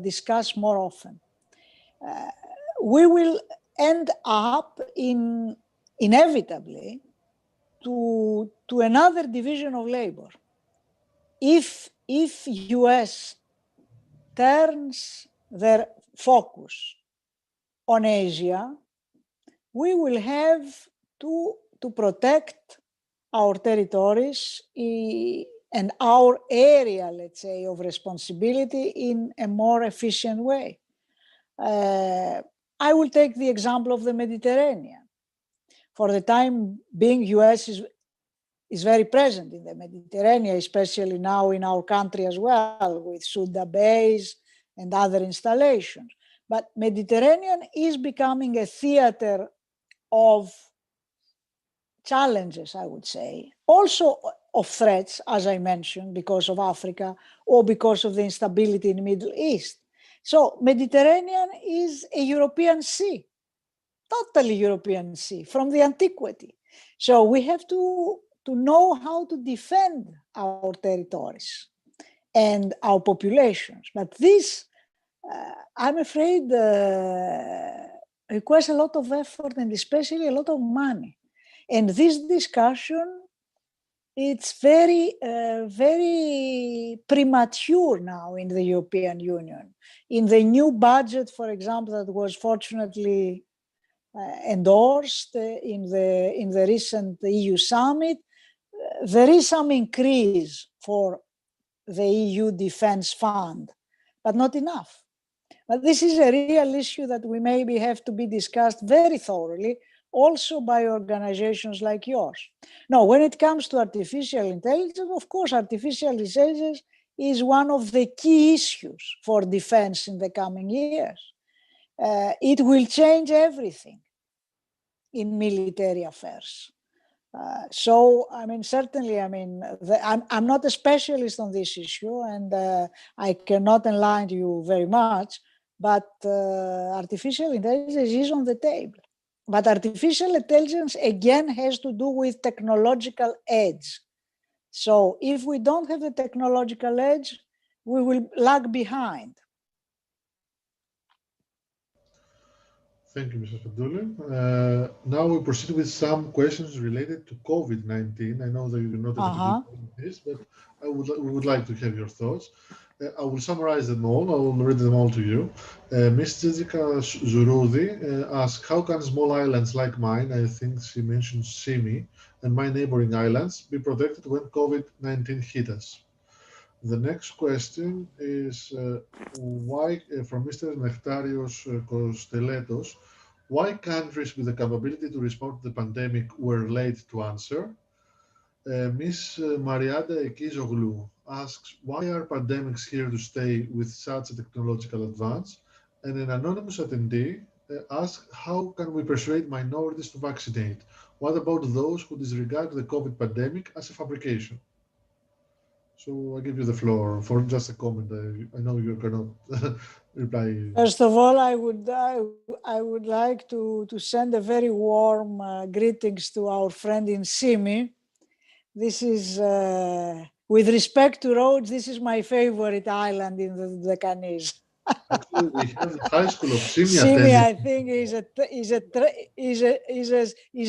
discuss more often. We will end up inevitably to another division of labor. If US turns their focus on Asia, we will have to protect our territories and our area, let's say, of responsibility in a more efficient way. I will take the example of the Mediterranean. For the time being, US is very present in the Mediterranean, especially now in our country as well, with Suda base and other installations. But Mediterranean is becoming a theater of challenges, I would say, also of threats, as I mentioned, because of Africa or because of the instability in the Middle East. So Mediterranean is a European sea, totally European sea from the antiquity. So we have to know how to defend our territories and our populations. But this, I'm afraid, requires a lot of effort and especially a lot of money. And this discussion, it's very, very premature now in the European Union. In the new budget, for example, that was fortunately endorsed in the recent EU summit, there is some increase for the EU Defence Fund, but not enough. But this is a real issue that we maybe have to be discussed very thoroughly, also by organizations like yours. Now, when it comes to artificial intelligence, of course, artificial intelligence is one of the key issues for defense in the coming years. It will change everything in military affairs. So, I mean, certainly, I mean, I'm not a specialist on this issue, and I cannot enlighten you very much, but artificial intelligence is on the table. But artificial intelligence, again, has to do with technological edge. So if we don't have the technological edge, we will lag behind. Thank you, Mr. Fadouli. Now we proceed with some questions related to COVID-19. I know that you're not able to do this, but we would like to have your thoughts. I will summarize them all. I will read them all to you. Ms. Jessica Zurudi asks, how can small islands like mine, I think she mentioned Simi, and my neighboring islands be protected when COVID-19 hit us? The next question is why, from Mr. Nektarios Kosteletos, why countries with the capability to respond to the pandemic were late to answer? Ms. Mariada Ekizoglu asks, why are pandemics here to stay with such a technological advance? And an anonymous attendee asks, how can we persuade minorities to vaccinate? What about those who disregard the COVID pandemic as a fabrication? So I give you the floor for just a comment. I know you cannot reply. First of all, I would like to send a very warm greetings to our friend in Simi. This is, with respect to Rhodes, this is my favorite island in the Deccanese. Actually, we have the high school of Simi. Simi, I think, is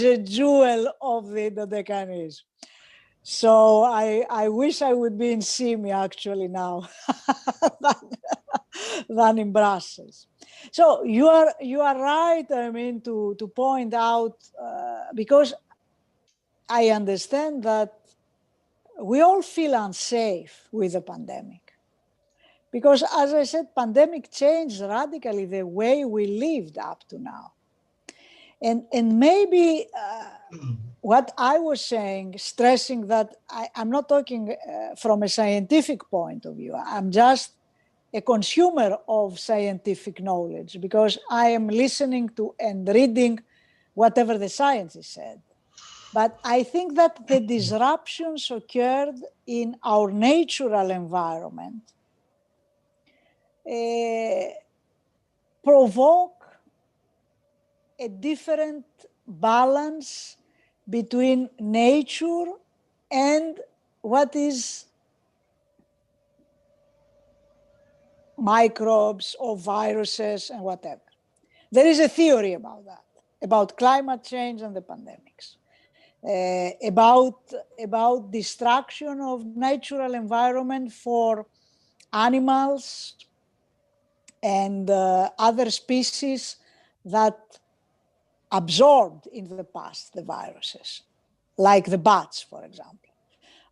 a jewel of the Deccanese. So I wish I would be in Simi actually now than in Brussels. So you are right. I mean to point out because I understand that we all feel unsafe with the pandemic. Because as I said, pandemic changed radically the way we lived up to now. And maybe what I was saying, stressing that I'm not talking from a scientific point of view. I'm just a consumer of scientific knowledge because I am listening to and reading whatever the scientists said. But I think that the disruptions occurred in our natural environment provoke a different balance between nature and what is microbes or viruses and whatever. There is a theory about that, about climate change and the pandemics, about destruction of natural environment for animals and other species that absorbed in the past the viruses, like the bats, for example.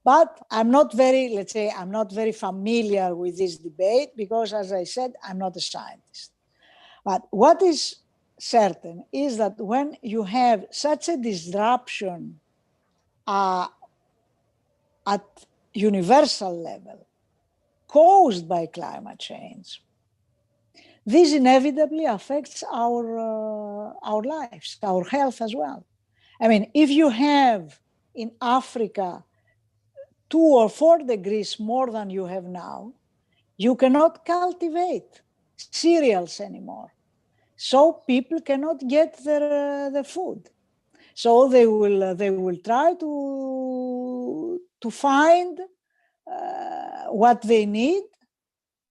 But I'm not very, let's say, I'm not very familiar with this debate because, as I said, I'm not a scientist. But what is certain is that when you have such a disruption at universal level caused by climate change, this inevitably affects our lives, our health as well. I mean, if you have in Africa 2 or 4 degrees more than you have now, you cannot cultivate cereals anymore. So people cannot get their food. So they will try to find what they need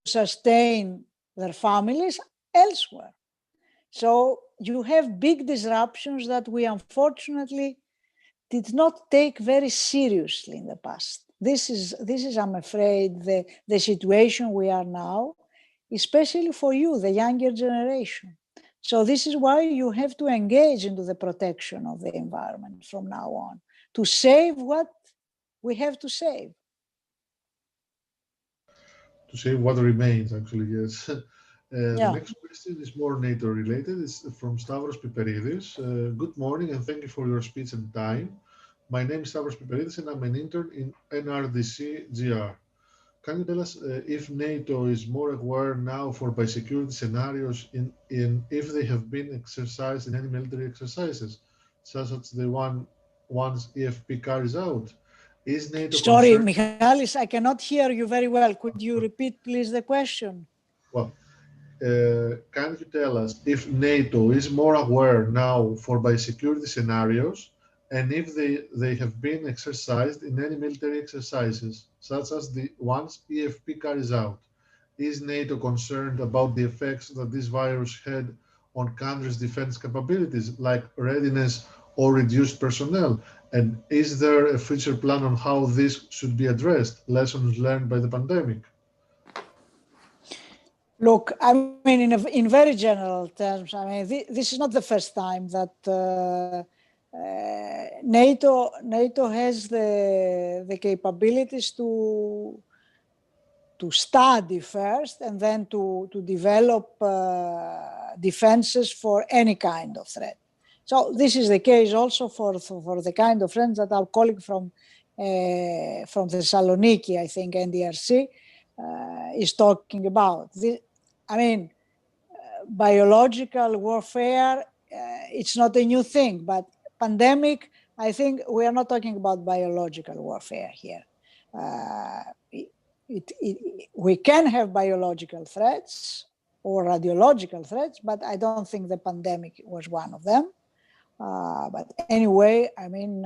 to sustain their families elsewhere. So you have big disruptions that we unfortunately did not take very seriously in the past. This is I'm afraid, the situation we are now, especially for you, the younger generation. So this is why you have to engage into the protection of the environment from now on, to save what we have to save. To save what remains, actually, yes. Yeah. The next question is more NATO related. It's from Stavros Piperidis. Good morning and thank you for your speech and time. My name is Stavros Piperidis and I'm an intern in NRDC GR. Can you tell us if NATO is more aware now for biosecurity scenarios in if they have been exercised in any military exercises, such as the ones EFP carries out? Is NATO Sorry, concerned? Michalis, I cannot hear you very well. Could you repeat, please, the question? Well, can you tell us if NATO is more aware now for biosecurity scenarios and if they have been exercised in any military exercises, such as the ones EFP carries out? Is NATO concerned about the effects that this virus had on countries' defense capabilities, like readiness or reduced personnel? And is there a future plan on how this should be addressed? Lessons learned by the pandemic? Look, I mean, in very general terms, I mean, this is not the first time that NATO has the capabilities to study first and then to develop defenses for any kind of threat. So this is the case also for the kind of threats that our colleague from Thessaloniki, I think, NDRC, is talking about. I mean, biological warfare, it's not a new thing, but pandemic, I think we are not talking about biological warfare here. We can have biological threats or radiological threats, but I don't think the pandemic was one of them. But anyway, I mean,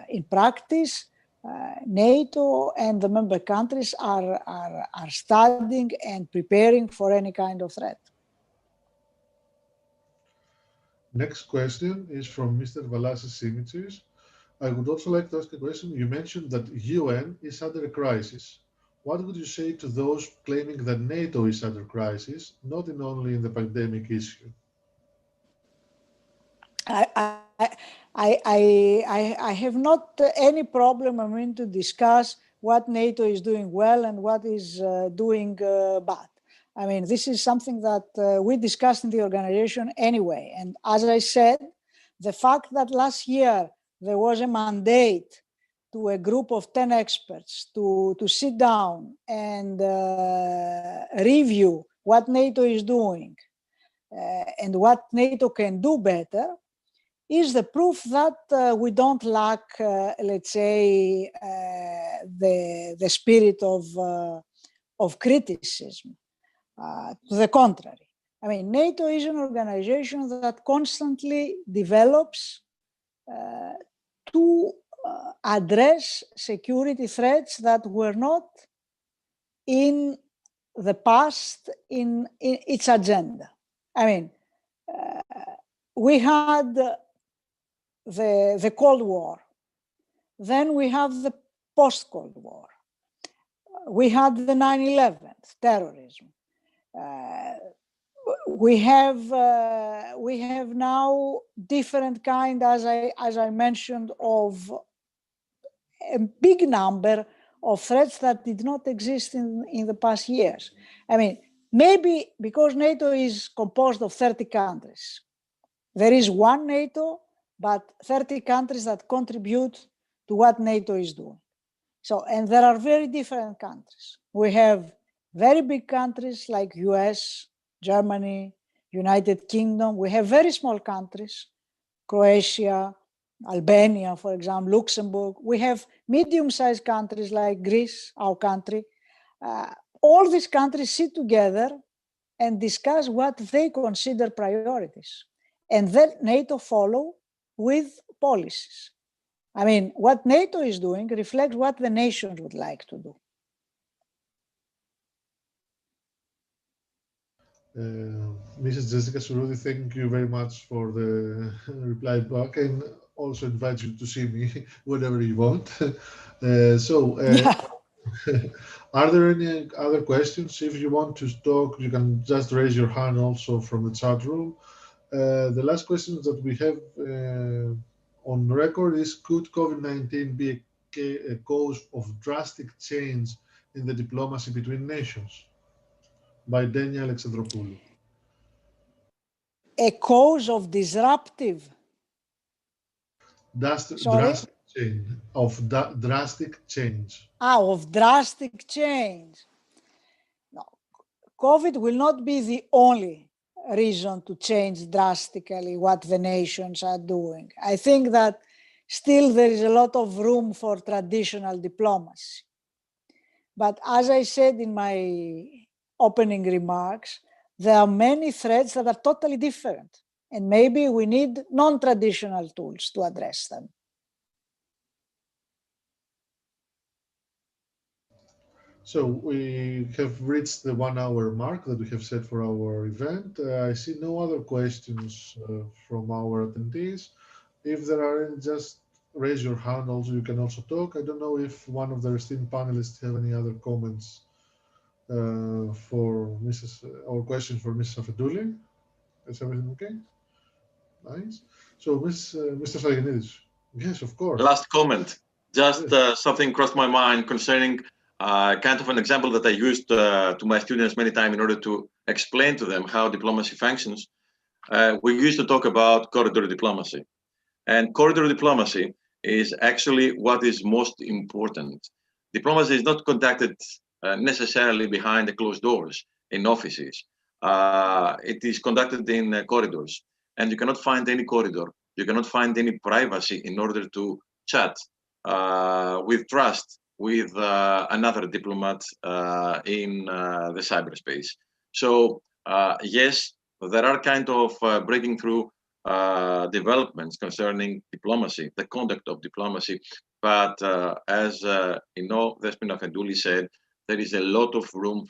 in practice, NATO and the member countries are studying and preparing for any kind of threat. Next question is from Mr. Valasis Simitsis. I would also like to ask a question. You mentioned that UN is under a crisis. What would you say to those claiming that NATO is under crisis, not only in the pandemic issue? I have not any problem, I mean, to discuss what NATO is doing well and what is doing bad. I mean, this is something that we discussed in the organization anyway. And as I said, the fact that last year there was a mandate to a group of 10 experts to sit down and review what NATO is doing and what NATO can do better is the proof that we don't lack, let's say, the spirit of criticism. To the contrary, I mean, NATO is an organization that constantly develops to address security threats that were not in the past in its agenda. I mean, we had the Cold War, then we have the post-Cold War, we had the 9/11 terrorism. We have now different kind, as I mentioned, of a big number of threats that did not exist in the past years. I mean, maybe because NATO is composed of 30 countries. There is one NATO, but 30 countries that contribute to what NATO is doing. So, and there are very different countries. We have very big countries like US, Germany, United Kingdom. We have very small countries, Croatia, Albania, for example, Luxembourg. We have medium-sized countries like Greece, our country. All these countries sit together and discuss what they consider priorities. And then NATO follow with policies. I mean, what NATO is doing reflects what the nations would like to do. Mrs. Jessica Surudi, thank you very much for the reply back, and also invite you to see me whenever you want. Are there any other questions? If you want to talk, you can just raise your hand also from the chat room. The last question that we have on record is, could COVID-19 be a cause of drastic change in the diplomacy between nations? By Daniel Alexandropoulou. A cause of disruptive. Drastic change. Drastic change. Of drastic change. No, COVID will not be the only reason to change drastically what the nations are doing. I think that still there is a lot of room for traditional diplomacy. But as I said in my opening remarks, there are many threats that are totally different. And maybe we need non-traditional tools to address them. So we have reached the 1 hour mark that we have set for our event. I see no other questions from our attendees. If there are any, just raise your hand. Also, you can also talk. I don't know if one of the esteemed panelists have any other comments for Mrs. or questions for Mrs. Afedouli. Is everything okay? Nice. So, Mr. Sarianidis. Yes, of course. Last comment. Just something crossed my mind concerning kind of an example that I used to my students many times in order to explain to them how diplomacy functions. We used to talk about corridor diplomacy. And corridor diplomacy is actually what is most important. Diplomacy is not conducted necessarily behind the closed doors in offices. It is conducted in corridors. And you cannot find any corridor. You cannot find any privacy in order to chat with trust with another diplomat in the cyberspace. So yes, there are kind of breaking through developments concerning diplomacy, the conduct of diplomacy. But as you know, Despina Afedouli said, there is a lot of room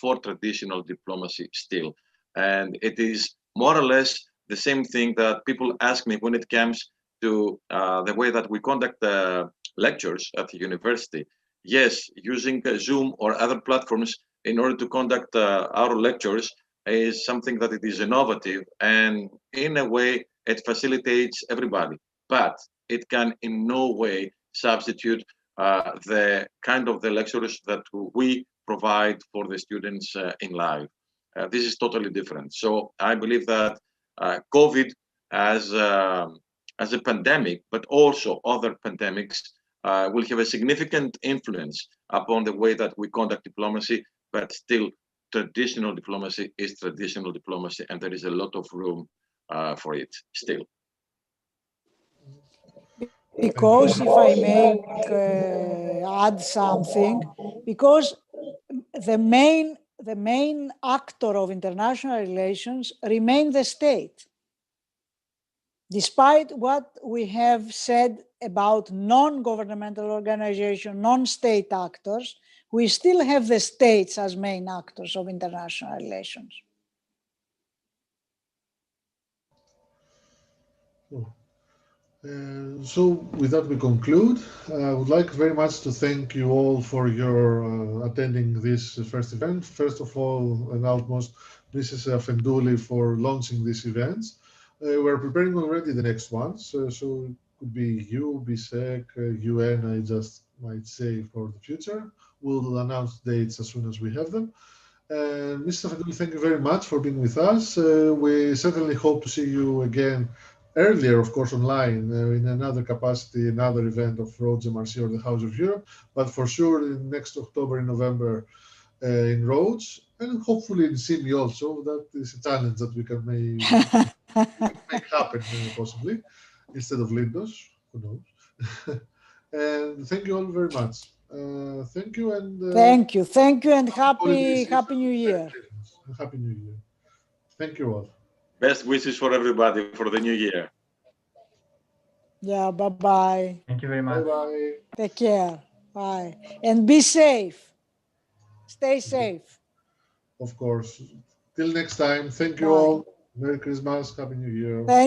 for traditional diplomacy still. And it is more or less the same thing that people ask me when it comes to the way that we conduct lectures at the university. Yes, using Zoom or other platforms in order to conduct our lectures is something that it is innovative, and in a way it facilitates everybody, but it can in no way substitute the kind of the lectures that we provide for the students in live. This is totally different. So I believe that COVID as a pandemic, but also other pandemics will have a significant influence upon the way that we conduct diplomacy, but still traditional diplomacy is traditional diplomacy, and there is a lot of room for it still. Because if I may add something, because the main actor of international relations remain the state. Despite what we have said about non-governmental organizations, non-state actors, we still have the states as main actors of international relations. So with that we conclude. I would like very much to thank you all for your attending this first event. First of all and outmost, Mrs. Afedouli for launching these events. We're preparing already the next ones, so it could be you, BSEC, UN, I just might say for the future. We'll announce dates as soon as we have them. Mr. Afedouli, thank you very much for being with us. We certainly hope to see you again earlier, of course, online in another capacity, another event of Rhodes MRC or the House of Europe, but for sure in next October and November in Rhodes, and hopefully in Sydney also. That is a challenge that we can make happen possibly instead of Lindos. Who knows? And thank you all very much. Thank you and Thank you, and holiday season. happy New Year. Merry Christmas and Happy New Year. Thank you all. Best wishes for everybody for the new year. Yeah, bye-bye. Thank you very much. Bye-bye. Take care. Bye. And be safe. Stay safe. Of course. Till next time. Thank you Bye. all. Merry Christmas. Happy New Year. Thank